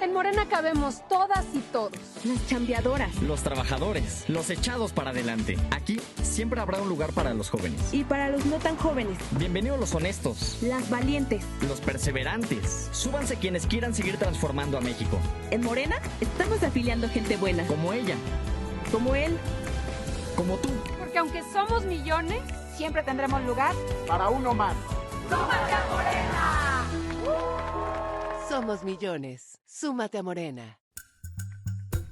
En Morena cabemos todas y todos. Las chambeadoras. Los trabajadores. Los echados para adelante. Aquí siempre habrá un lugar para los jóvenes. Y para los no tan jóvenes. Bienvenidos los honestos. Las valientes. Los perseverantes. Súbanse quienes quieran seguir transformando a México. En Morena estamos afiliando gente buena. Como ella. Como él. Como tú. Porque aunque somos millones, siempre tendremos lugar para uno más. ¡Súmate a Morena! Somos millones. Súmate a Morena.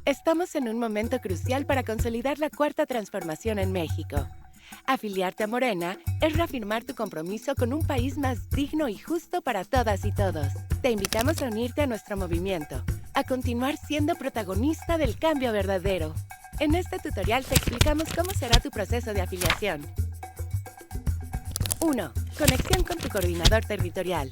Estamos en un momento crucial para consolidar la cuarta transformación en México. Afiliarte a Morena es reafirmar tu compromiso con un país más digno y justo para todas y todos. Te invitamos a unirte a nuestro movimiento, a continuar siendo protagonista del cambio verdadero. En este tutorial te explicamos cómo será tu proceso de afiliación. 1. Conexión con tu coordinador territorial.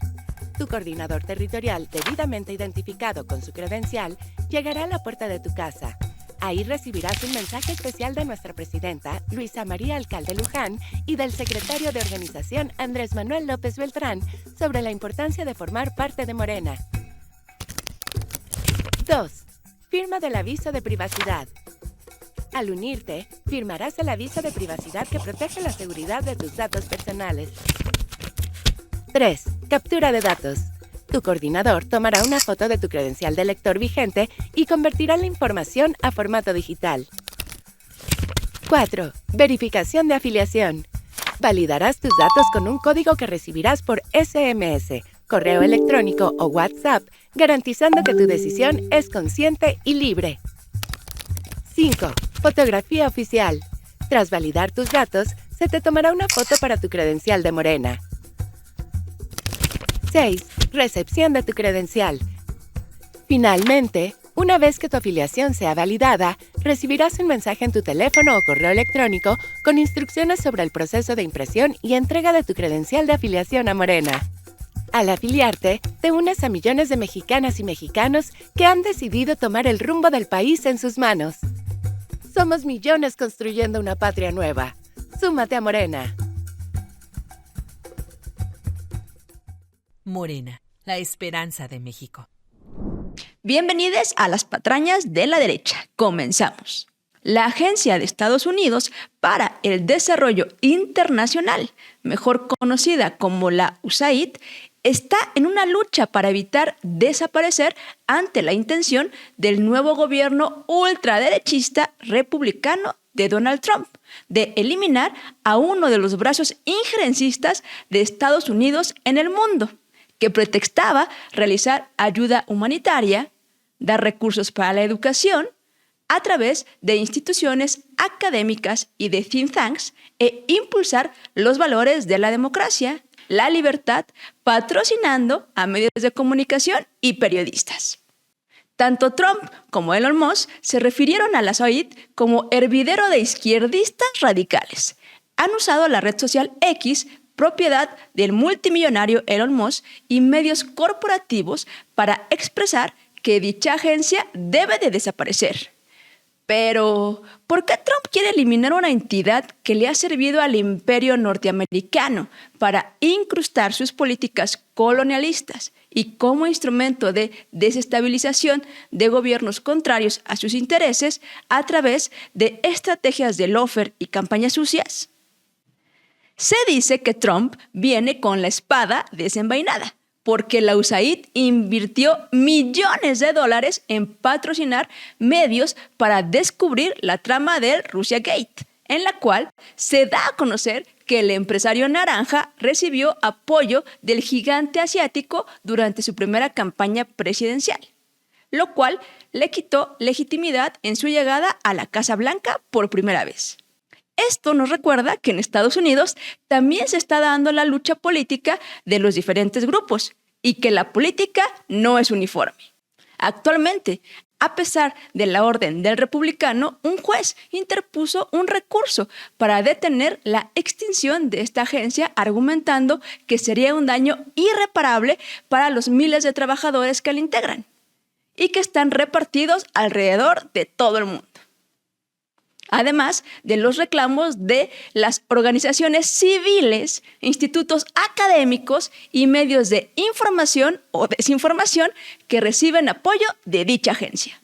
Tu coordinador territorial, debidamente identificado con su credencial, llegará a la puerta de tu casa. Ahí recibirás un mensaje especial de nuestra presidenta, Luisa María Alcalde Luján, y del secretario de organización, Andrés Manuel López Beltrán, sobre la importancia de formar parte de Morena. 2. Firma del aviso de privacidad. Al unirte, firmarás el aviso de privacidad que protege la seguridad de tus datos personales. 3. Captura de datos. Tu coordinador tomará una foto de tu credencial de lector vigente y convertirá la información a formato digital. 4. Verificación de afiliación. Validarás tus datos con un código que recibirás por SMS, correo electrónico o WhatsApp, garantizando que tu decisión es consciente y libre. 5. Fotografía oficial. Tras validar tus datos, se te tomará una foto para tu credencial de Morena. 6. Recepción de tu credencial. Finalmente, una vez que tu afiliación sea validada, recibirás un mensaje en tu teléfono o correo electrónico con instrucciones sobre el proceso de impresión y entrega de tu credencial de afiliación a Morena. Al afiliarte, te unes a millones de mexicanas y mexicanos que han decidido tomar el rumbo del país en sus manos. Somos millones construyendo una patria nueva. Súmate a Morena. Morena, la esperanza de México. Bienvenidos a las patrañas de la derecha. Comenzamos. La Agencia de Estados Unidos para el Desarrollo Internacional, mejor conocida como la USAID, está en una lucha para evitar desaparecer ante la intención del nuevo gobierno ultraderechista republicano de Donald Trump de eliminar a uno de los brazos injerencistas de Estados Unidos en el mundo, que pretextaba realizar ayuda humanitaria, dar recursos para la educación, a través de instituciones académicas y de think tanks, e impulsar los valores de la democracia, la libertad, patrocinando a medios de comunicación y periodistas. Tanto Trump como Elon Musk se refirieron a la USAID como hervidero de izquierdistas radicales. Han usado la red social X, propiedad del multimillonario Elon Musk, y medios corporativos para expresar que dicha agencia debe de desaparecer. Pero, ¿por qué Trump quiere eliminar una entidad que le ha servido al imperio norteamericano para incrustar sus políticas colonialistas y como instrumento de desestabilización de gobiernos contrarios a sus intereses a través de estrategias de lawfare y campañas sucias? Se dice que Trump viene con la espada desenvainada, porque la USAID invirtió millones de dólares en patrocinar medios para descubrir la trama del Russia Gate, en la cual se da a conocer que el empresario naranja recibió apoyo del gigante asiático durante su primera campaña presidencial, lo cual le quitó legitimidad en su llegada a la Casa Blanca por primera vez. Esto nos recuerda que en Estados Unidos también se está dando la lucha política de los diferentes grupos y que la política no es uniforme. Actualmente, a pesar de la orden del republicano, un juez interpuso un recurso para detener la extinción de esta agencia, argumentando que sería un daño irreparable para los miles de trabajadores que la integran y que están repartidos alrededor de todo el mundo. además de los reclamos de las organizaciones civiles, institutos académicos y medios de información o desinformación que reciben apoyo de dicha agencia.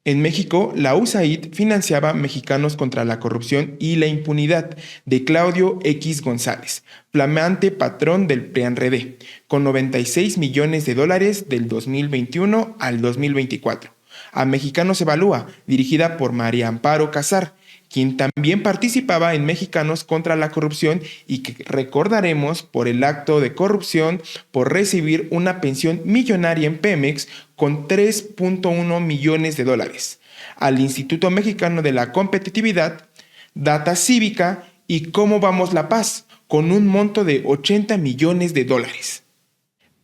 En México, la USAID financiaba Mexicanos contra la Corrupción y la Impunidad de Claudio X González, flamante patrón del PRIAN-RD, con $96 millones del 2021 al 2024. A Mexicanos Evalúa, dirigida por María Amparo Casar, quien también participaba en Mexicanos contra la Corrupción y que recordaremos por el acto de corrupción por recibir una pensión millonaria en Pemex con $3.1 millones. Al Instituto Mexicano de la Competitividad, Data Cívica y Cómo Vamos la Paz, con un monto de $80 millones.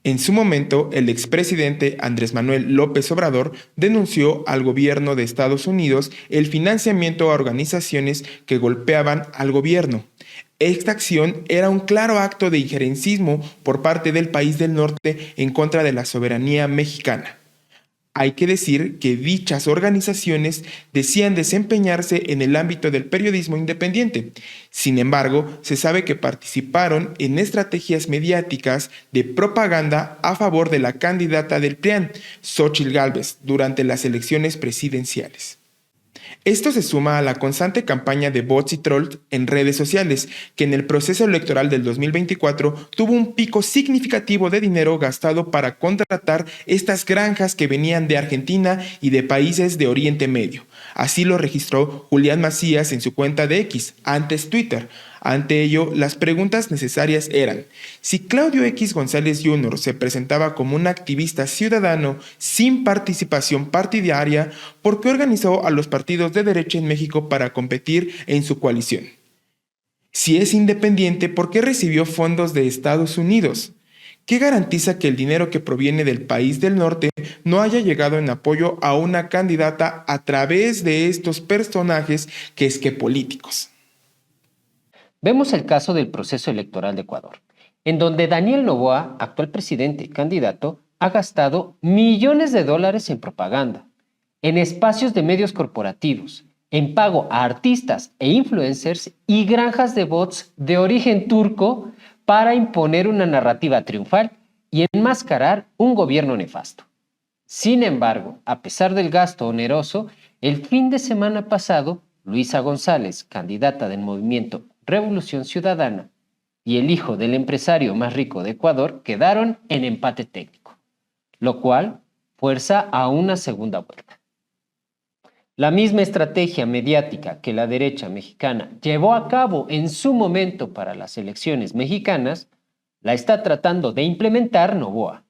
En su momento, el expresidente Andrés Manuel López Obrador denunció al gobierno de Estados Unidos el financiamiento a organizaciones que golpeaban al gobierno. Esta acción era un claro acto de injerencismo por parte del país del norte en contra de la soberanía mexicana. Hay que decir que dichas organizaciones decían desempeñarse en el ámbito del periodismo independiente. Sin embargo, se sabe que participaron en estrategias mediáticas de propaganda a favor de la candidata del PRIAN, Xóchitl Gálvez, durante las elecciones presidenciales. Esto se suma a la constante campaña de bots y trolls en redes sociales, que en el proceso electoral del 2024 tuvo un pico significativo de dinero gastado para contratar estas granjas que venían de Argentina y de países de Oriente Medio. Así lo registró Julián Macías en su cuenta de X, antes Twitter. Ante ello, las preguntas necesarias eran: si Claudio X González Jr. se presentaba como un activista ciudadano sin participación partidaria, ¿por qué organizó a los partidos de derecha en México para competir en su coalición? Si es independiente, ¿por qué recibió fondos de Estados Unidos? ¿Qué garantiza que el dinero que proviene del país del norte no haya llegado en apoyo a una candidata a través de estos personajes que es que políticos? Vemos el caso del proceso electoral de Ecuador, en donde Daniel Noboa, actual presidente y candidato, ha gastado millones de dólares en propaganda, en espacios de medios corporativos, en pago a artistas e influencers y granjas de bots de origen turco para imponer una narrativa triunfal y enmascarar un gobierno nefasto. Sin embargo, a pesar del gasto oneroso, el fin de semana pasado, Luisa González, candidata del movimiento Revolución Ciudadana, y el hijo del empresario más rico de Ecuador quedaron en empate técnico, lo cual fuerza a una segunda vuelta. La misma estrategia mediática que la derecha mexicana llevó a cabo en su momento para las elecciones mexicanas, la está tratando de implementar Noboa,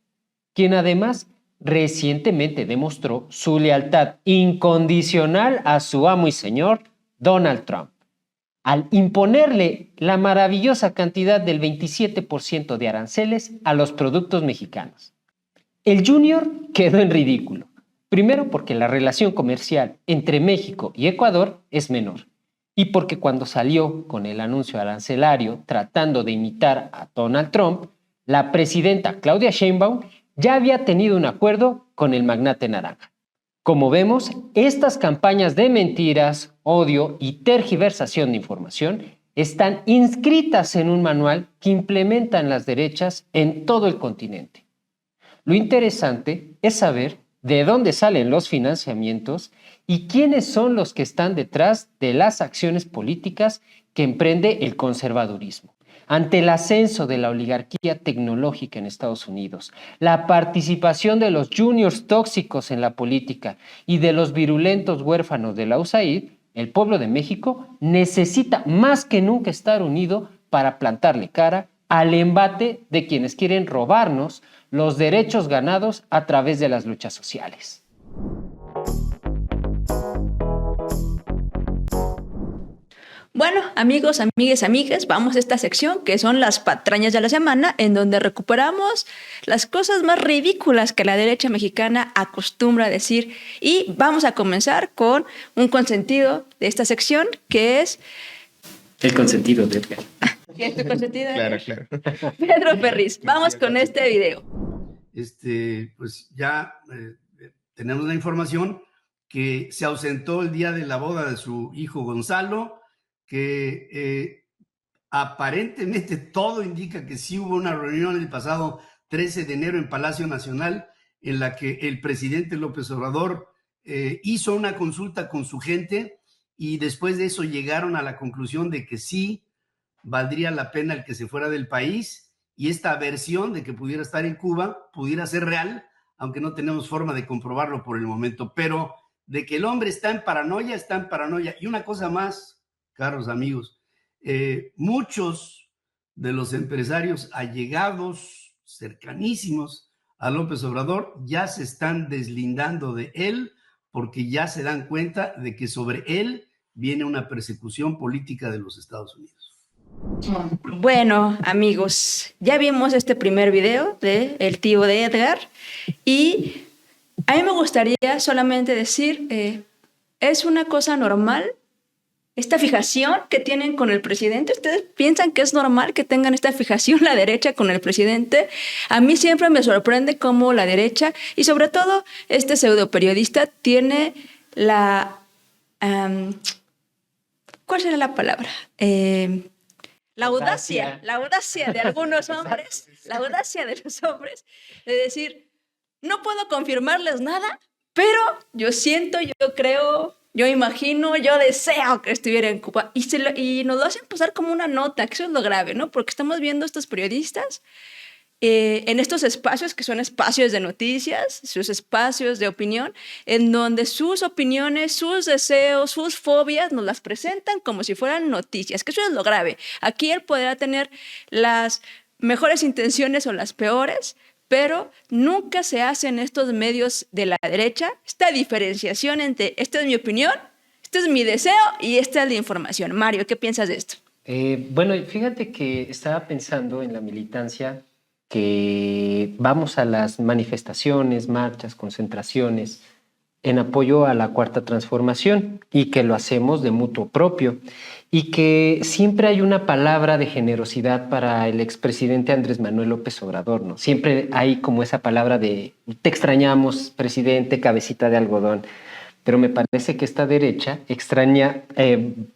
quien además recientemente demostró su lealtad incondicional a su amo y señor Donald Trump, al imponerle la maravillosa cantidad del 27% de aranceles a los productos mexicanos. El Junior quedó en ridículo, primero porque la relación comercial entre México y Ecuador es menor, y porque cuando salió con el anuncio arancelario tratando de imitar a Donald Trump, la presidenta Claudia Sheinbaum ya había tenido un acuerdo con el magnate naranja. Como vemos, estas campañas de mentiras, odio y tergiversación de información están inscritas en un manual que implementan las derechas en todo el continente. Lo interesante es saber de dónde salen los financiamientos y quiénes son los que están detrás de las acciones políticas que emprende el conservadurismo. Ante el ascenso de la oligarquía tecnológica en Estados Unidos, la participación de los juniors tóxicos en la política y de los virulentos huérfanos de la USAID, el pueblo de México necesita más que nunca estar unido para plantarle cara al embate de quienes quieren robarnos los derechos ganados a través de las luchas sociales. Bueno, amigos, amigas, vamos a esta sección que son las patrañas de la semana, en donde recuperamos las cosas más ridículas que la derecha mexicana acostumbra a decir. Y vamos a comenzar con un consentido de esta sección, que es... El consentido de Edgar. ¿Quién es tu consentido? Claro. Pedro Ferriz, vamos con este video. Pues ya tenemos la información que se ausentó el día de la boda de su hijo Gonzalo, que aparentemente todo indica que sí hubo una reunión el pasado 13 de enero en Palacio Nacional en la que el presidente López Obrador hizo una consulta con su gente y después de eso llegaron a la conclusión de que sí valdría la pena el que se fuera del país y esta versión de que pudiera estar en Cuba pudiera ser real, aunque no tenemos forma de comprobarlo por el momento, pero de que el hombre está en paranoia, está en paranoia. Y una cosa más, caros amigos, muchos de los empresarios allegados, cercanísimos a López Obrador, ya se están deslindando de él porque ya se dan cuenta de que sobre él viene una persecución política de los Estados Unidos. Bueno, amigos, ya vimos este primer video de el tío de Edgar y a mí me gustaría solamente decir, es una cosa normal esta fijación que tienen con el presidente. ¿Ustedes piensan que es normal que tengan esta fijación la derecha con el presidente? A mí siempre me sorprende cómo la derecha y sobre todo este pseudoperiodista tiene la... ¿cuál será la palabra? La audacia de algunos hombres, la audacia de los hombres de decir, no puedo confirmarles nada, pero yo siento, yo creo, yo imagino, yo deseo que estuviera en Cuba. Y nos lo hacen pasar como una nota, que eso es lo grave, ¿no? Porque estamos viendo a estos periodistas en estos espacios que son espacios de noticias, sus espacios de opinión, en donde sus opiniones, sus deseos, sus fobias nos las presentan como si fueran noticias, que eso es lo grave. Aquí él podrá tener las mejores intenciones o las peores, pero nunca se hace en estos medios de la derecha esta diferenciación entre esta es mi opinión, este es mi deseo y esta es la información. Mario, ¿qué piensas de esto? Bueno, fíjate que estaba pensando en la militancia, que vamos a las manifestaciones, marchas, concentraciones en apoyo a la Cuarta Transformación y que lo hacemos de mutuo propio y que siempre hay una palabra de generosidad para el expresidente Andrés Manuel López Obrador, ¿no? Siempre hay como esa palabra de te extrañamos, presidente, cabecita de algodón. Pero me parece que esta derecha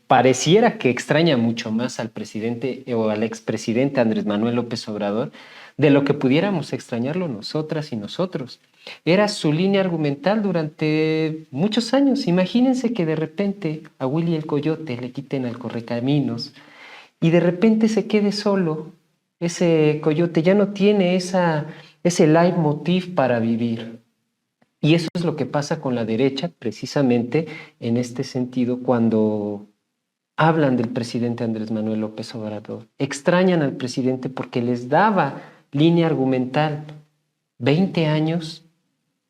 pareciera que extraña mucho más al presidente o al expresidente Andrés Manuel López Obrador de lo que pudiéramos extrañarlo nosotras y nosotros. Era su línea argumental durante muchos años. Imagínense que de repente a Willy el Coyote le quiten al Correcaminos y de repente se quede solo. Ese coyote ya no tiene ese leitmotiv para vivir. Y eso es lo que pasa con la derecha, precisamente en este sentido, cuando hablan del presidente Andrés Manuel López Obrador. Extrañan al presidente porque les daba línea argumental 20 años,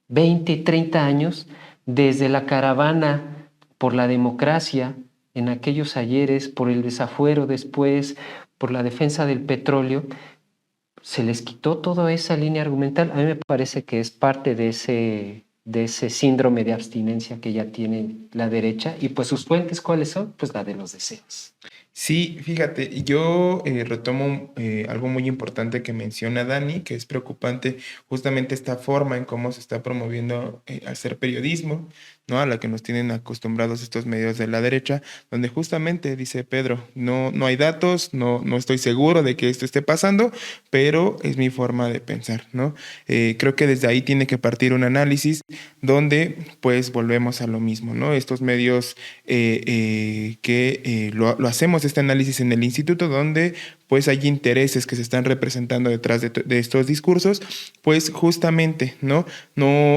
20, 30 años, desde la caravana por la democracia en aquellos ayeres, por el desafuero después, por la defensa del petróleo. Se les quitó toda esa línea argumental. A mí me parece que es parte de ese síndrome de abstinencia que ya tiene la derecha. Y pues sus fuentes, ¿cuáles son? Pues la de los deseos. Sí, fíjate, yo retomo algo muy importante que menciona Dani, que es preocupante justamente esta forma en cómo se está promoviendo hacer periodismo, ¿no? A la que nos tienen acostumbrados estos medios de la derecha, donde justamente dice Pedro, no hay datos, no estoy seguro de que esto esté pasando, pero es mi forma de pensar, ¿no? Creo que desde ahí tiene que partir un análisis donde pues volvemos a lo mismo, ¿no? Estos medios que lo hacemos este análisis en el instituto, donde pues hay intereses que se están representando detrás de estos discursos, pues justamente no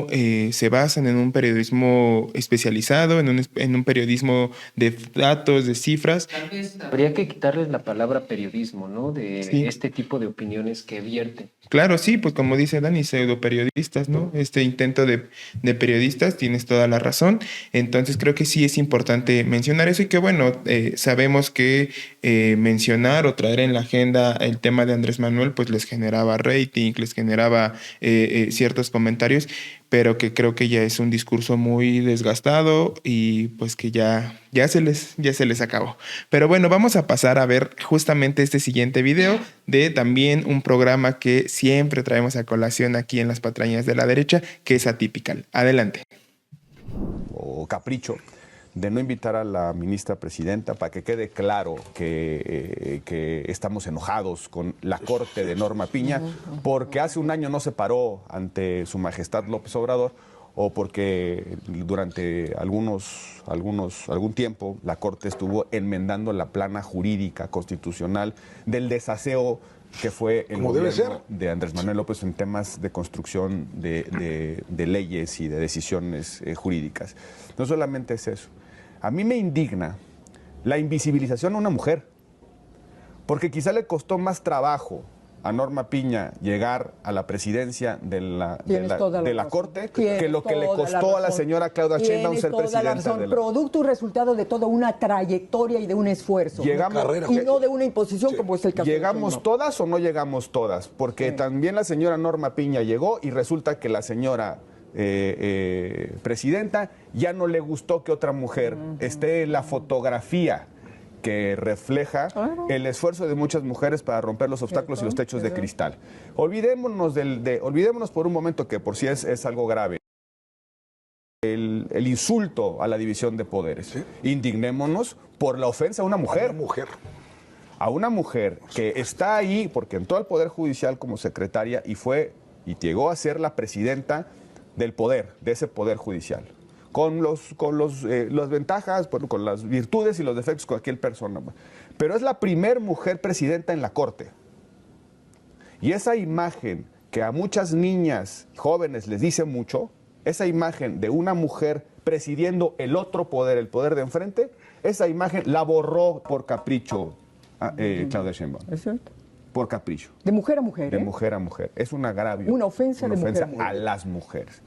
se basan en un periodismo especializado, en un periodismo de datos, de cifras. Tal vez habría que quitarles la palabra periodismo, ¿no? De sí. Este tipo de opiniones que vierten. Claro, sí, pues como dice Dani, pseudoperiodistas, ¿no? Este intento de periodistas, tienes toda la razón. Entonces creo que sí es importante mencionar eso y que bueno, sabemos que mencionar o traer en la agenda el tema de Andrés Manuel, pues les generaba rating, les generaba ciertos comentarios, pero que creo que ya es un discurso muy desgastado y pues que ya se les acabó. Pero bueno, vamos a pasar a ver justamente este siguiente video de también un programa que siempre traemos a colación aquí en Las Patrañas de la Derecha, que es Atypical. Adelante. o capricho de no invitar a la ministra presidenta, para que quede claro que estamos enojados con la corte de Norma Piña, porque hace un año no se paró ante su majestad López Obrador, o porque durante algún tiempo la corte estuvo enmendando la plana jurídica constitucional del desaseo que fue el gobierno de Andrés Manuel López en temas de construcción de leyes y de decisiones jurídicas. No solamente es eso. A mí me indigna la invisibilización a una mujer, porque quizá le costó más trabajo a Norma Piña llegar a la presidencia de la Corte que lo que le costó a la señora Claudia Sheinbaum ser presidenta de la... Producto y resultado de toda una trayectoria y de un esfuerzo. Y no de una imposición como es el caso. ¿Llegamos todas o no llegamos todas? Porque también la señora Norma Piña llegó y resulta que la señora presidenta ya no le gustó que otra mujer esté en la fotografía que refleja el esfuerzo de muchas mujeres para romper los obstáculos y los techos de cristal. Olvidémonos por un momento, que por sí es algo grave, el insulto a la división de poderes. ¿Sí? Indignémonos por la ofensa a una mujer. A una mujer que está ahí porque entró al Poder Judicial como secretaria y llegó a ser la presidenta del poder, de ese Poder Judicial. Con las ventajas, con las virtudes y los defectos de cualquier persona. Pero es la primer mujer presidenta en la Corte. Y esa imagen que a muchas niñas jóvenes les dice mucho, esa imagen de una mujer presidiendo el otro poder, el poder de enfrente, esa imagen la borró por capricho Claudia Sheinbaum. ¿Es cierto? Por capricho. De mujer a mujer. De mujer a mujer. Es un agravio. Una ofensa de mujer a mujer. A las mujeres.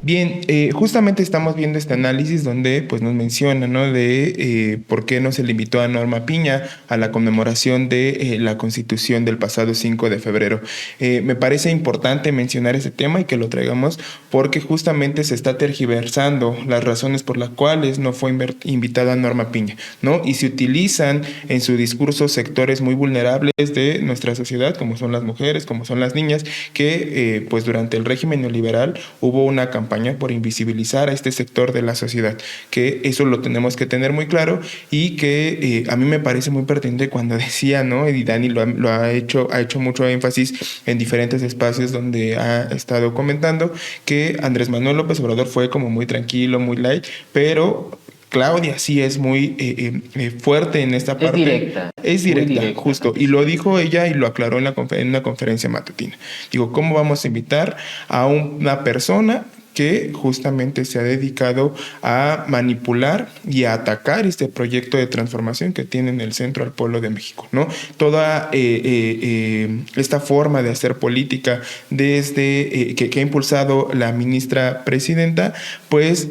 Bien, justamente estamos viendo este análisis donde pues nos menciona, ¿no?, de por qué no se le invitó a Norma Piña a la conmemoración de la Constitución del pasado 5 de febrero. Me parece importante mencionar ese tema y que lo traigamos porque justamente se está tergiversando las razones por las cuales no fue invitada Norma Piña, ¿no? Y se utilizan en su discurso sectores muy vulnerables de nuestra sociedad, como son las mujeres, como son las niñas, que pues durante el régimen neoliberal hubo una campaña por invisibilizar a este sector de la sociedad, que eso lo tenemos que tener muy claro y que a mí me parece muy pertinente cuando decía, ¿no?, y Dani lo ha hecho mucho énfasis en diferentes espacios donde ha estado comentando, que Andrés Manuel López Obrador fue como muy tranquilo, muy light, pero Claudia sí es muy fuerte en esta parte. Es directa, justo. Y lo dijo ella y lo aclaró en una conferencia matutina. Digo, ¿cómo vamos a invitar a una persona que justamente se ha dedicado a manipular y a atacar este proyecto de transformación que tiene en el centro al pueblo de México, ¿no? Toda esta forma de hacer política desde que ha impulsado la ministra presidenta, pues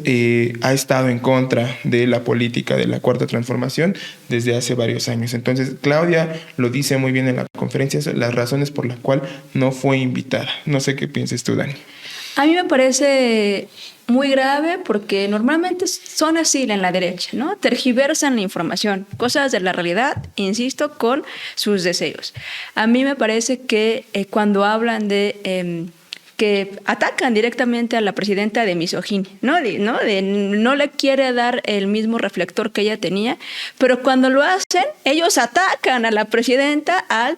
ha estado en contra de la política de la Cuarta Transformación desde hace varios años. Entonces, Claudia lo dice muy bien en la conferencia, las razones por las cuales no fue invitada. No sé qué pienses tú, Dani. A mí me parece muy grave porque normalmente son así en la derecha, ¿no? Tergiversan la información, cosas de la realidad, insisto, con sus deseos. A mí me parece que cuando hablan de que atacan directamente a la presidenta de misoginia, no le quiere dar el mismo reflector que ella tenía, pero cuando lo hacen, ellos atacan a la presidenta al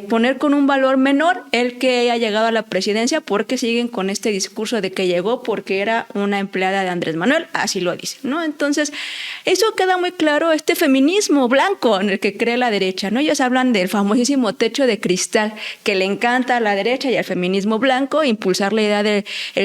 poner con un valor menor el que haya llegado a la presidencia, porque siguen con este discurso de que llegó porque era una empleada de Andrés Manuel, así lo dicen, ¿no? Entonces, eso queda muy claro, este feminismo blanco en el que cree la derecha, ¿no? Ellos hablan del famosísimo techo de cristal que le encanta a la derecha y al feminismo blanco, impulsar la idea del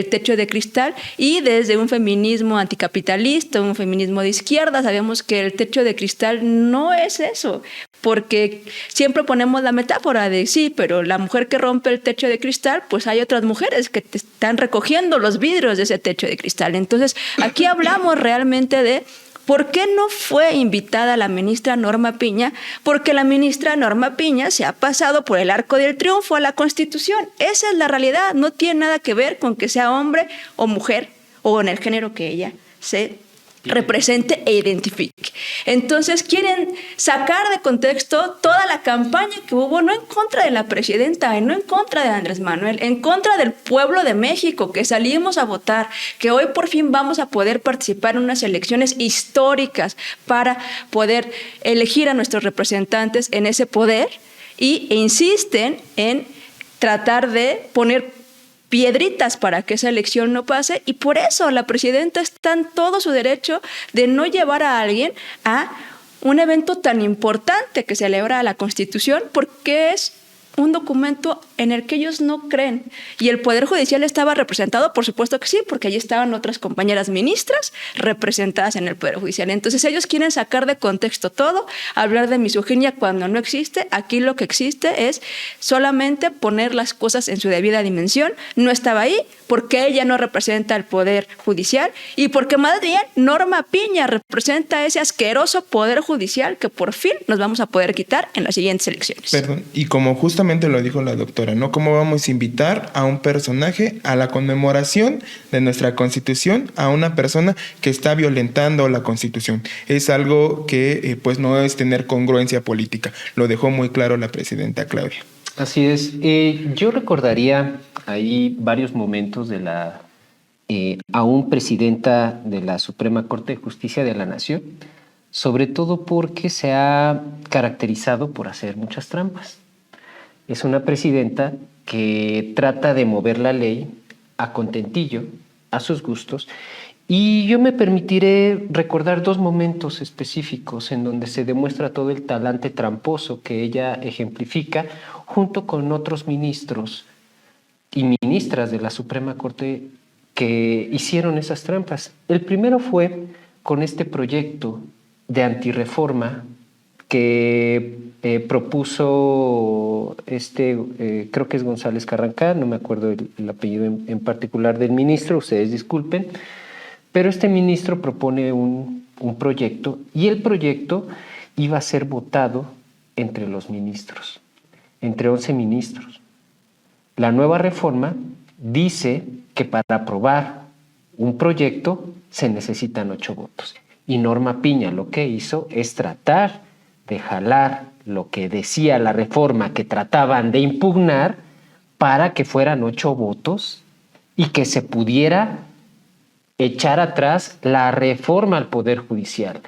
techo de cristal, y desde un feminismo anticapitalista, un feminismo de izquierda, sabemos que el techo de cristal no es eso, porque siempre ponemos la metáfora de sí, pero la mujer que rompe el techo de cristal, pues hay otras mujeres que te están recogiendo los vidrios de ese techo de cristal. Entonces, aquí hablamos realmente de ¿por qué no fue invitada la ministra Norma Piña? Porque la ministra Norma Piña se ha pasado por el arco del triunfo a la Constitución. Esa es la realidad. No tiene nada que ver con que sea hombre o mujer o en el género que ella se represente e identifique. Entonces quieren sacar de contexto toda la campaña que hubo, no en contra de la presidenta, no en contra de Andrés Manuel, en contra del pueblo de México, que salimos a votar, que hoy por fin vamos a poder participar en unas elecciones históricas para poder elegir a nuestros representantes en ese poder, e insisten en tratar de poner piedritas para que esa elección no pase, y por eso la presidenta está en todo su derecho de no llevar a alguien a un evento tan importante que celebra la Constitución, porque es un documento en el que ellos no creen. Y el Poder Judicial estaba representado, por supuesto que sí, porque allí estaban otras compañeras ministras representadas en el Poder Judicial. Entonces ellos quieren sacar de contexto todo, hablar de misoginia cuando no existe. Aquí lo que existe es solamente poner las cosas en su debida dimensión. No estaba ahí porque ella no representa el Poder Judicial, y porque más bien Norma Piña representa ese asqueroso Poder Judicial que por fin nos vamos a poder quitar en las siguientes elecciones. Perdón, y como justamente lo dijo la doctora, ¿no? ¿Cómo vamos a invitar a un personaje a la conmemoración de nuestra Constitución, a una persona que está violentando la Constitución? Es algo que pues no es tener congruencia política. Lo dejó muy claro la presidenta Claudia. Así es. Yo recordaría ahí varios momentos de la aún presidenta de la Suprema Corte de Justicia de la Nación, sobre todo porque se ha caracterizado por hacer muchas trampas. Es una presidenta que trata de mover la ley a contentillo, a sus gustos, y yo me permitiré recordar dos momentos específicos en donde se demuestra todo el talante tramposo que ella ejemplifica junto con otros ministros y ministras de la Suprema Corte que hicieron esas trampas. El primero fue con este proyecto de antirreforma que propuso creo que es González Carrancá, no me acuerdo el apellido en particular del ministro, ustedes disculpen, pero este ministro propone un proyecto, y el proyecto iba a ser votado entre los ministros, entre 11 ministros. La nueva reforma dice que para aprobar un proyecto se necesitan 8 votos. Y Norma Piña lo que hizo es tratar de jalar lo que decía la reforma que trataban de impugnar para que fueran 8 votos y que se pudiera echar atrás la reforma al Poder Judicial.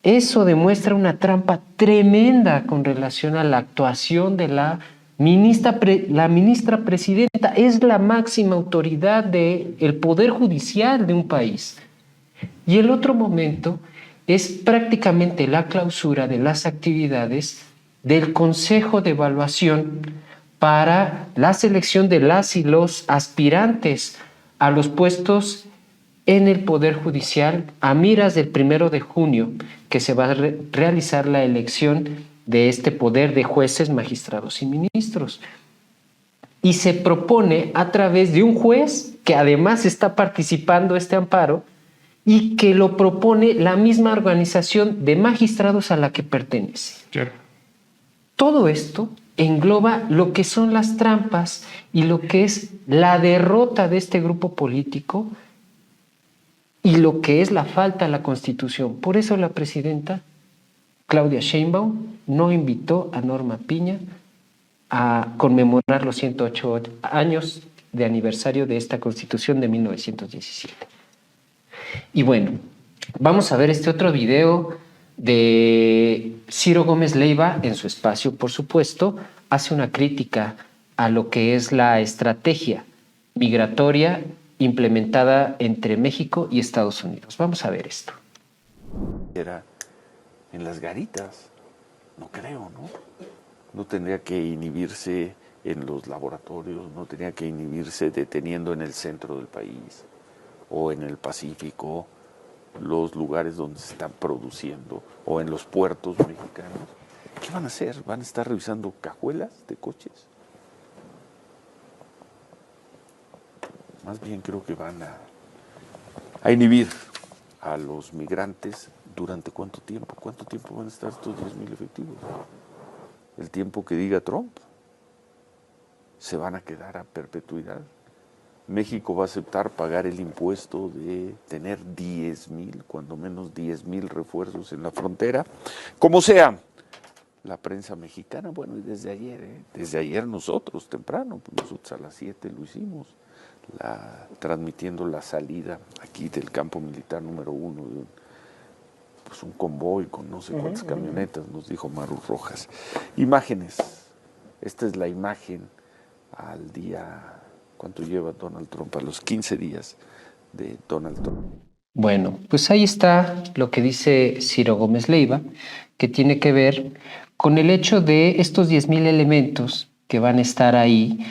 Eso demuestra una trampa tremenda con relación a la actuación de la ministra presidenta. Es la máxima autoridad del Poder Judicial de un país. Y el otro momento es prácticamente la clausura de las actividades del Consejo de Evaluación para la selección de las y los aspirantes a los puestos en el Poder Judicial a miras del 1 de junio, que se va a realizar la elección de este poder de jueces, magistrados y ministros. Y se propone a través de un juez que además está participando este amparo y que lo propone la misma organización de magistrados a la que pertenece. Claro. Todo esto engloba lo que son las trampas y lo que es la derrota de este grupo político y lo que es la falta a la Constitución. Por eso la presidenta Claudia Sheinbaum no invitó a Norma Piña a conmemorar los 108 años de aniversario de esta Constitución de 1917. Y bueno, vamos a ver este otro video de Ciro Gómez Leiva en su espacio, por supuesto, hace una crítica a lo que es la estrategia migratoria implementada entre México y Estados Unidos. Vamos a ver esto. Era en las garitas, no creo, ¿no? No tendría que inhibirse en los laboratorios, no tenía que inhibirse deteniendo en el centro del país o en el Pacífico, los lugares donde se están produciendo, o en los puertos mexicanos. ¿Qué van a hacer? ¿Van a estar revisando cajuelas de coches? Más bien creo que van a inhibir a los migrantes. ¿Durante cuánto tiempo? ¿Cuánto tiempo van a estar estos 10,000 efectivos? El tiempo que diga Trump. ¿Se van a quedar a perpetuidad? México va a aceptar pagar el impuesto de tener 10,000, cuando menos 10,000 refuerzos en la frontera, como sea. La prensa mexicana, bueno, y desde ayer nosotros temprano, nosotros a las 7 lo hicimos, transmitiendo la salida aquí del campo militar número 1 de un convoy con no sé cuántas camionetas, nos dijo Maru Rojas. Imágenes, esta es la imagen al día, ¿cuánto lleva Donald Trump? A los 15 días de Donald Trump. Bueno, pues ahí está lo que dice Ciro Gómez Leiva, que tiene que ver con el hecho de estos 10,000 elementos que van a estar ahí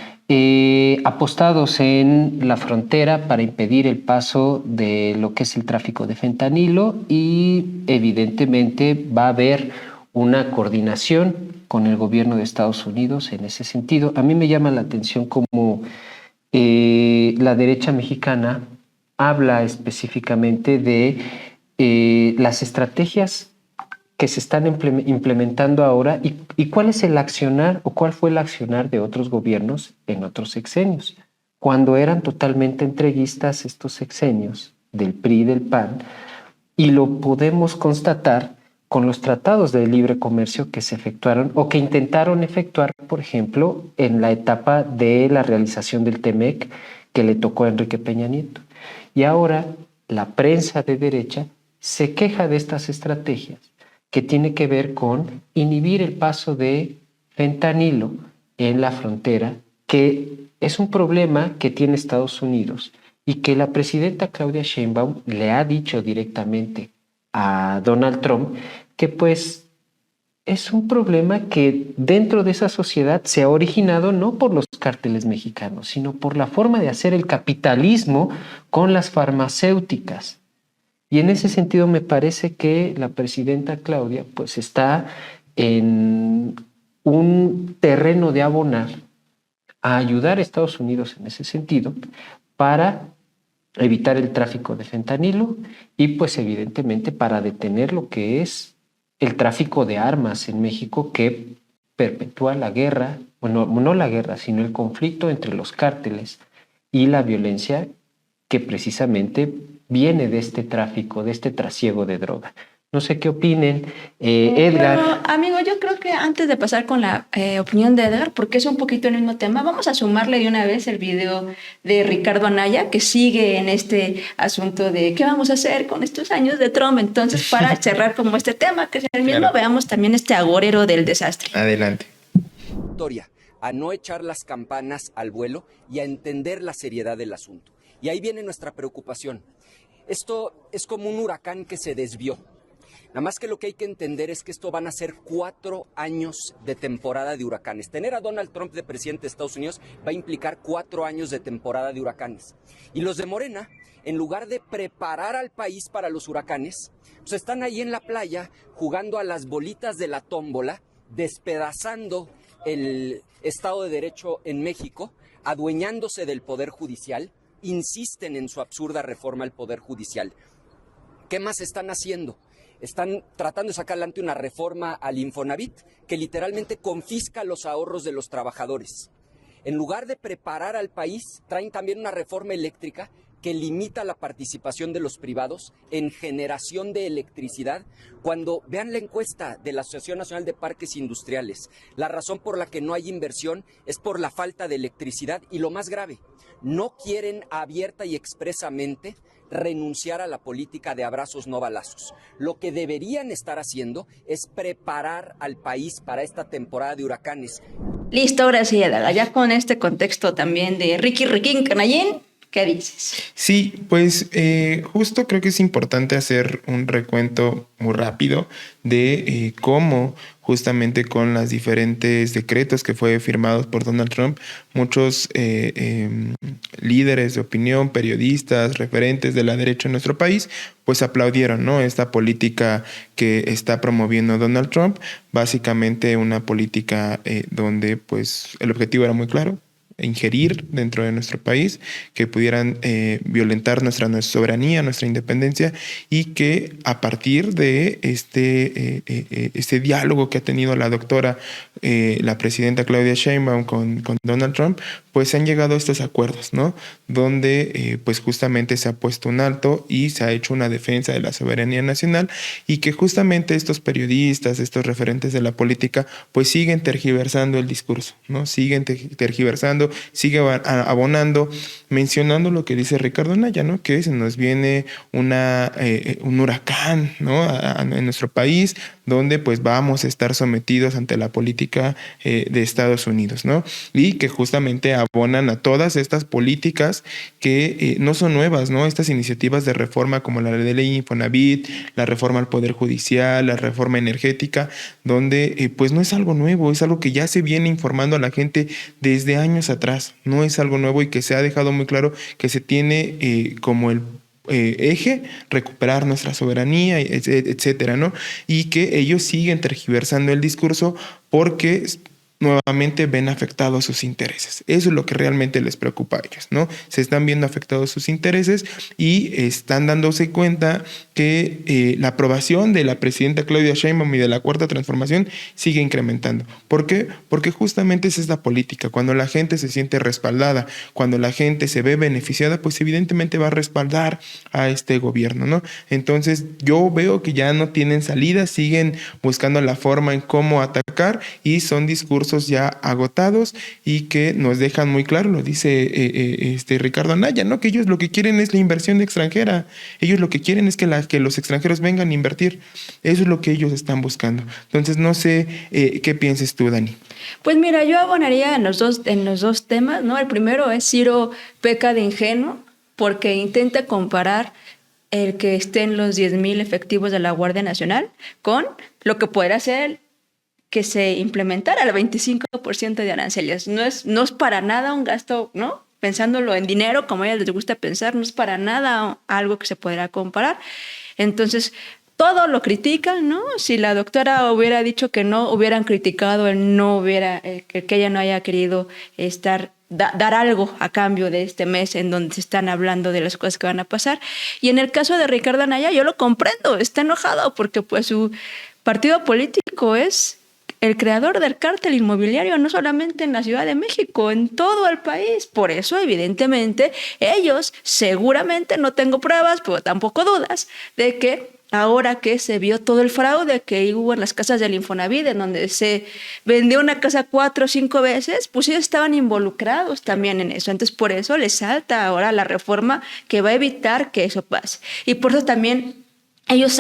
apostados en la frontera para impedir el paso de lo que es el tráfico de fentanilo, y evidentemente va a haber una coordinación con el gobierno de Estados Unidos en ese sentido. A mí me llama la atención cómo la derecha mexicana habla específicamente de las estrategias que se están implementando ahora y cuál es el accionar o cuál fue el accionar de otros gobiernos en otros sexenios. Cuando eran totalmente entreguistas estos sexenios del PRI y del PAN, y lo podemos constatar con los tratados de libre comercio que se efectuaron o que intentaron efectuar, por ejemplo, en la etapa de la realización del TEMEC que le tocó a Enrique Peña Nieto. Y ahora la prensa de derecha se queja de estas estrategias que tiene que ver con inhibir el paso de fentanilo en la frontera, que es un problema que tiene Estados Unidos y que la presidenta Claudia Sheinbaum le ha dicho directamente a Donald Trump que pues es un problema que dentro de esa sociedad se ha originado no por los cárteles mexicanos, sino por la forma de hacer el capitalismo con las farmacéuticas. Y en ese sentido me parece que la presidenta Claudia pues está en un terreno de abonar a ayudar a Estados Unidos en ese sentido para evitar el tráfico de fentanilo y pues evidentemente para detener lo que es el tráfico de armas en México, que perpetúa la guerra, bueno, no la guerra, sino el conflicto entre los cárteles y la violencia que precisamente viene de este tráfico, de este trasiego de droga. No sé qué opinen. Edgar. Pero, amigo, yo creo que antes de pasar con la opinión de Edgar, porque es un poquito el mismo tema, vamos a sumarle de una vez el video de Ricardo Anaya, que sigue en este asunto de qué vamos a hacer con estos años de Trump. Entonces, para cerrar como este tema, que es el mismo, claro, veamos también este agorero del desastre. Adelante. A no echar las campanas al vuelo y a entender la seriedad del asunto. Y ahí viene nuestra preocupación. Esto es como un huracán que se desvió. Nada más que lo que hay que entender es que esto van a ser 4 años de temporada de huracanes. Tener a Donald Trump de presidente de Estados Unidos va a implicar 4 años de temporada de huracanes. Y los de Morena, en lugar de preparar al país para los huracanes, pues están ahí en la playa jugando a las bolitas de la tómbola, despedazando el Estado de Derecho en México, adueñándose del Poder Judicial, insisten en su absurda reforma al Poder Judicial. ¿Qué más están haciendo? Están tratando de sacar adelante una reforma al Infonavit que literalmente confisca los ahorros de los trabajadores. En lugar de preparar al país, traen también una reforma eléctrica que limita la participación de los privados en generación de electricidad. Cuando vean la encuesta de la Asociación Nacional de Parques Industriales, la razón por la que no hay inversión es por la falta de electricidad y lo más grave, no quieren abierta y expresamente renunciar a la política de abrazos no balazos. Lo que deberían estar haciendo es preparar al país para esta temporada de huracanes. Listo, ahora sí, Adaga, ya con este contexto también de Riquín Canallín, ¿qué dices? Sí, pues justo creo que es importante hacer un recuento muy rápido de cómo justamente con los diferentes decretos que fue firmados por Donald Trump, muchos líderes de opinión, periodistas, referentes de la derecha en nuestro país, pues aplaudieron, ¿no?, esta política que está promoviendo Donald Trump, básicamente una política donde pues el objetivo era muy claro: ingerir dentro de nuestro país, que pudieran violentar nuestra soberanía, nuestra independencia, y que a partir de este diálogo que ha tenido la doctora, la presidenta Claudia Sheinbaum con Donald Trump, pues se han llegado a estos acuerdos, ¿no? Donde pues justamente se ha puesto un alto y se ha hecho una defensa de la soberanía nacional, y que justamente estos periodistas, estos referentes de la política, pues siguen tergiversando el discurso, ¿no? Siguen tergiversando, siguen abonando, mencionando lo que dice Ricardo Anaya, ¿no? Que se nos viene un huracán, ¿no? En nuestro país, donde pues vamos a estar sometidos ante la política de Estados Unidos, ¿no? Y que justamente abonan a todas estas políticas que no son nuevas, ¿no? Estas iniciativas de reforma como la de ley Infonavit, la reforma al Poder Judicial, la reforma energética, donde pues no es algo nuevo, es algo que ya se viene informando a la gente desde años atrás, no es algo nuevo, y que se ha dejado muy claro que se tiene como el eje recuperar nuestra soberanía, etcétera, ¿no? Y que ellos siguen tergiversando el discurso porque nuevamente ven afectados sus intereses. Eso es lo que realmente les preocupa a ellos, ¿no? Se están viendo afectados sus intereses y están dándose cuenta que la aprobación de la presidenta Claudia Sheinbaum y de la Cuarta Transformación sigue incrementando. ¿Por qué? Porque justamente es esta política. Cuando la gente se siente respaldada, cuando la gente se ve beneficiada, pues evidentemente va a respaldar a este gobierno, ¿no? Entonces yo veo que ya no tienen salida, siguen buscando la forma en cómo atacar, y son discursos ya agotados y que nos dejan muy claro, lo dice Ricardo Anaya, ¿no? Que ellos lo que quieren es la inversión extranjera, ellos lo que quieren es que los extranjeros vengan a invertir, eso es lo que ellos están buscando. Entonces no sé qué pienses tú, Dani. Pues mira, yo abonaría en los dos temas, ¿no? El primero es Ciro peca de ingenuo porque intenta comparar el que estén los 10,000 efectivos de la Guardia Nacional con lo que podrá ser que se implementara el 25% de aranceles. No es para nada un gasto, ¿no? Pensándolo en dinero, como a ellos les gusta pensar, no es para nada algo que se podrá comparar. Entonces, todo lo critican, ¿no? Si la doctora hubiera dicho que no, hubieran criticado que ella no haya querido dar algo a cambio de este mes en donde se están hablando de las cosas que van a pasar. Y en el caso de Ricardo Anaya, yo lo comprendo, está enojado porque pues su partido político es el creador del cártel inmobiliario, no solamente en la Ciudad de México, en todo el país. Por eso, evidentemente, ellos seguramente, no tengo pruebas, pero tampoco dudas, de que ahora que se vio todo el fraude que hubo en las casas del Infonavit, en donde se vendió una casa 4 o 5 veces, pues ellos estaban involucrados también en eso. Entonces, por eso les salta ahora la reforma que va a evitar que eso pase. Y por eso también ellos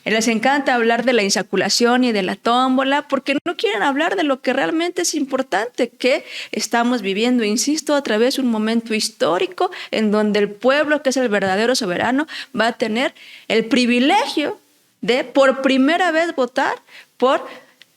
les encanta hablar de la insaculación y de la tómbola, porque no quieren hablar de lo que realmente es importante, que estamos viviendo, insisto, a través de un momento histórico en donde el pueblo, que es el verdadero soberano, va a tener el privilegio de por primera vez votar por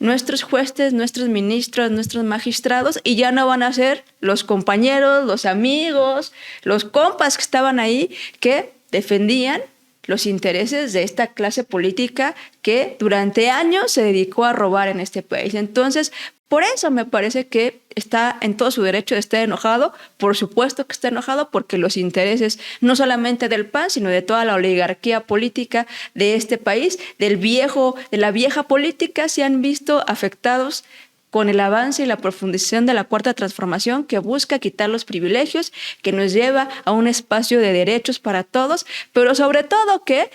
nuestros jueces, nuestros ministros, nuestros magistrados, y ya no van a ser los compañeros, los amigos, los compas que estaban ahí, que defendían los intereses de esta clase política que durante años se dedicó a robar en este país. Entonces, por eso me parece que está en todo su derecho de estar enojado. Por supuesto que está enojado porque los intereses no solamente del PAN, sino de toda la oligarquía política de este país, de la vieja política, se han visto afectados con el avance y la profundización de la Cuarta Transformación, que busca quitar los privilegios, que nos lleva a un espacio de derechos para todos, pero sobre todo que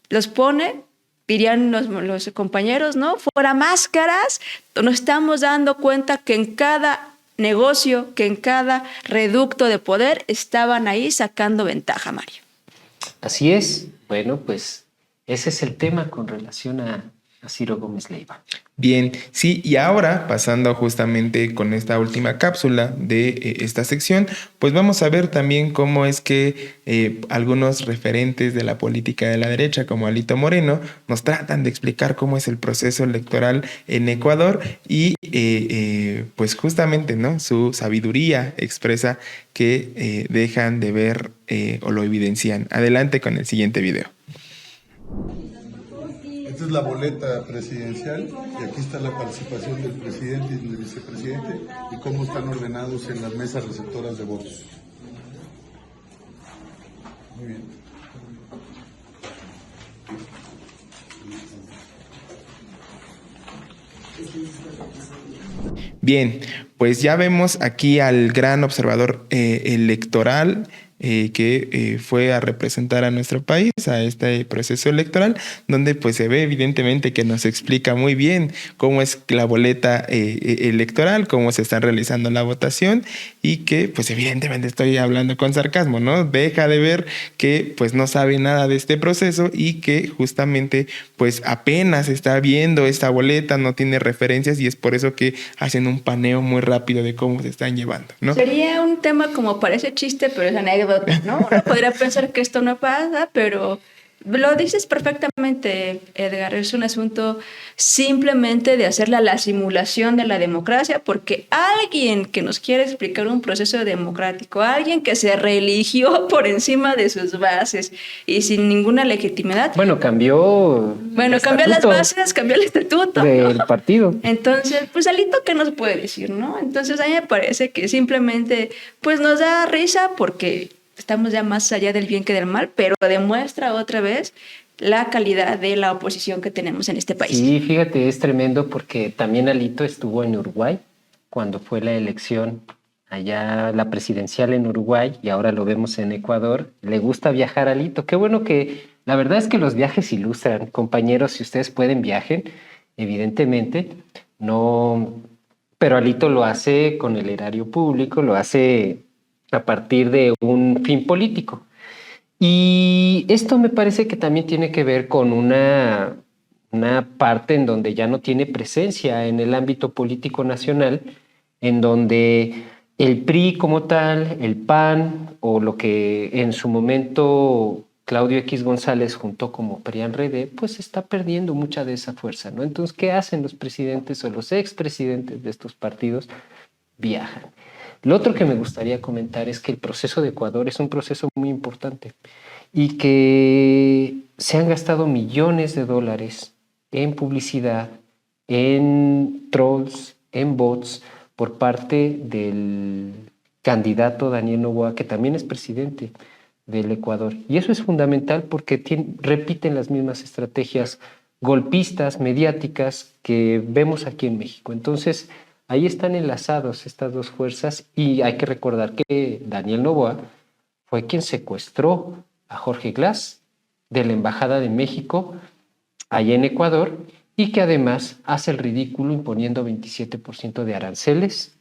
los pone, dirían los compañeros, ¿no? Fuera máscaras. Nos estamos dando cuenta que en cada negocio, que en cada reducto de poder estaban ahí sacando ventaja, Mario. Así es. Bueno, pues ese es el tema con relación a Ciro Gómez Leiva. Bien, sí, y ahora pasando justamente con esta última cápsula de esta sección, pues vamos a ver también cómo es que algunos referentes de la política de la derecha, como Alito Moreno, nos tratan de explicar cómo es el proceso electoral en Ecuador y pues justamente, ¿no?, su sabiduría expresa que dejan de ver o lo evidencian. Adelante con el siguiente video. Esta es la boleta presidencial y aquí está la participación del presidente y del vicepresidente y cómo están ordenados en las mesas receptoras de votos. Muy bien. Bien, pues ya vemos aquí al gran observador electoral que fue a representar a nuestro país a este proceso electoral, donde pues se ve evidentemente que nos explica muy bien cómo es la boleta electoral, cómo se está realizando la votación y que pues evidentemente estoy hablando con sarcasmo, ¿no? Deja de ver que pues no sabe nada de este proceso y que justamente pues apenas está viendo esta boleta, no tiene referencias y es por eso que hacen un paneo muy rápido de cómo se están llevando, ¿no? Sería un tema como parece chiste, pero es anécdota, ¿no? Uno podría pensar que esto no pasa, pero lo dices perfectamente, Edgar. Es un asunto simplemente de hacerle la simulación de la democracia, porque alguien que nos quiere explicar un proceso democrático, alguien que se reeligió por encima de sus bases y sin ninguna legitimidad. Bueno, cambió las bases, cambió el estatuto del partido. Entonces, pues Alito, ¿qué nos puede decir, no? Entonces, a mí me parece que simplemente pues nos da risa porque estamos ya más allá del bien que del mal, pero demuestra otra vez la calidad de la oposición que tenemos en este país. Sí, fíjate, es tremendo porque también Alito estuvo en Uruguay cuando fue la elección allá, la presidencial en Uruguay, y ahora lo vemos en Ecuador. Le gusta viajar a Alito. Qué bueno que, la verdad es que los viajes ilustran. Compañeros, si ustedes pueden, viajen, evidentemente. No, pero Alito lo hace con el erario público, lo hace a partir de un fin político. Y esto me parece que también tiene que ver con una parte en donde ya no tiene presencia en el ámbito político nacional, en donde el PRI como tal, el PAN, o lo que en su momento Claudio X González juntó como PRIAN-RD, pues está perdiendo mucha de esa fuerza, ¿no? Entonces, ¿qué hacen los presidentes o los expresidentes de estos partidos? Viajan. Lo otro que me gustaría comentar es que el proceso de Ecuador es un proceso muy importante y que se han gastado millones de dólares en publicidad, en trolls, en bots, por parte del candidato Daniel Noboa, que también es presidente del Ecuador. Y eso es fundamental porque repiten las mismas estrategias golpistas, mediáticas que vemos aquí en México. Entonces, ahí están enlazados estas dos fuerzas y hay que recordar que Daniel Noboa fue quien secuestró a Jorge Glass de la Embajada de México allá en Ecuador y que además hace el ridículo imponiendo 27% de aranceles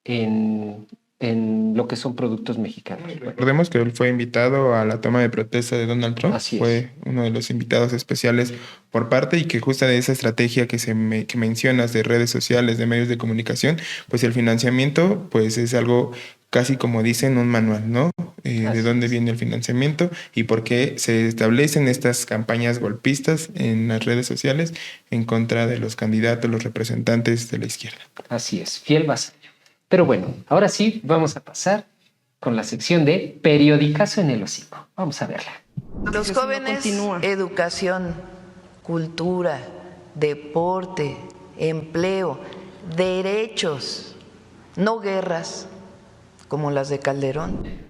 en lo que son productos mexicanos. Recordemos que él fue invitado a la toma de protesta de Donald Trump. Así es. Fue uno de los invitados especiales por parte y que justo de esa estrategia que mencionas de redes sociales, de medios de comunicación, pues el financiamiento pues es algo casi como dicen un manual, ¿no? De dónde viene el financiamiento y por qué se establecen estas campañas golpistas en las redes sociales en contra de los candidatos, los representantes de la izquierda. Así es, fiel vasallo. Pero bueno, ahora sí vamos a pasar con la sección de Periodicazo en el hocico. Vamos a verla. Los jóvenes, educación, cultura, deporte, empleo, derechos, no guerras como las de Calderón.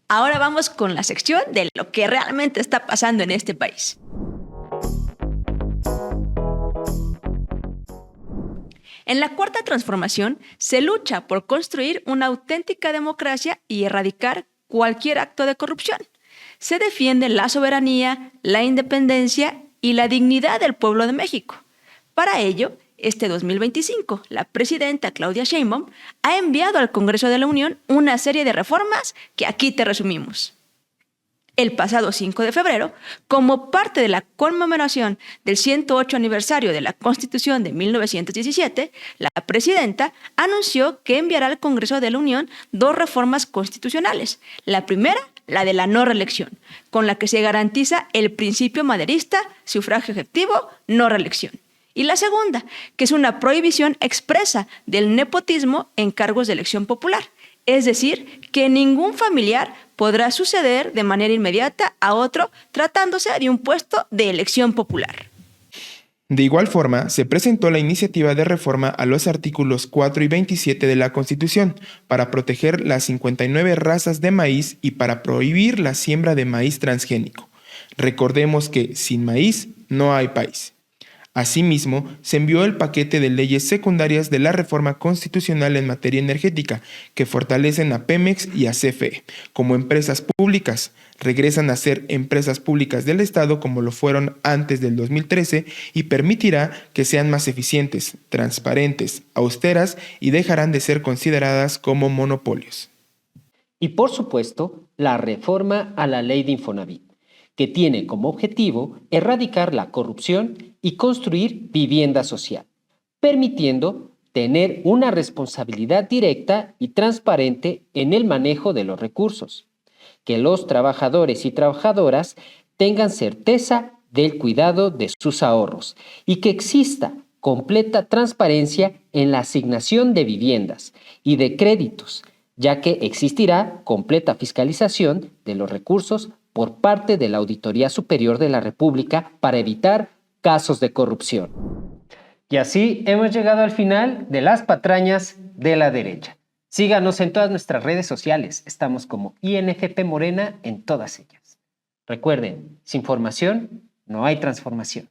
Ahora vamos con la sección de lo que realmente está pasando en este país. En la Cuarta Transformación se lucha por construir una auténtica democracia y erradicar cualquier acto de corrupción. Se defiende la soberanía, la independencia y la dignidad del pueblo de México. Para ello, este 2025, la presidenta Claudia Sheinbaum ha enviado al Congreso de la Unión una serie de reformas que aquí te resumimos. El pasado 5 de febrero, como parte de la conmemoración del 108 aniversario de la Constitución de 1917, la presidenta anunció que enviará al Congreso de la Unión 2 reformas constitucionales. La primera, la de la no reelección, con la que se garantiza el principio maderista, sufragio efectivo, no reelección. Y la segunda, que es una prohibición expresa del nepotismo en cargos de elección popular. Es decir, que ningún familiar podrá suceder de manera inmediata a otro tratándose de un puesto de elección popular. De igual forma, se presentó la iniciativa de reforma a los artículos 4 y 27 de la Constitución para proteger las 59 razas de maíz y para prohibir la siembra de maíz transgénico. Recordemos que sin maíz no hay país. Asimismo, se envió el paquete de leyes secundarias de la reforma constitucional en materia energética, que fortalecen a Pemex y a CFE como empresas públicas, regresan a ser empresas públicas del Estado como lo fueron antes del 2013 y permitirá que sean más eficientes, transparentes, austeras y dejarán de ser consideradas como monopolios. Y por supuesto, la reforma a la ley de Infonavit, que tiene como objetivo erradicar la corrupción y construir vivienda social, permitiendo tener una responsabilidad directa y transparente en el manejo de los recursos, que los trabajadores y trabajadoras tengan certeza del cuidado de sus ahorros y que exista completa transparencia en la asignación de viviendas y de créditos, ya que existirá completa fiscalización de los recursos por parte de la Auditoría Superior de la República para evitar casos de corrupción. Y así hemos llegado al final de las patrañas de la derecha. Síganos en todas nuestras redes sociales. Estamos como INFP Morena en todas ellas. Recuerden, sin formación no hay transformación.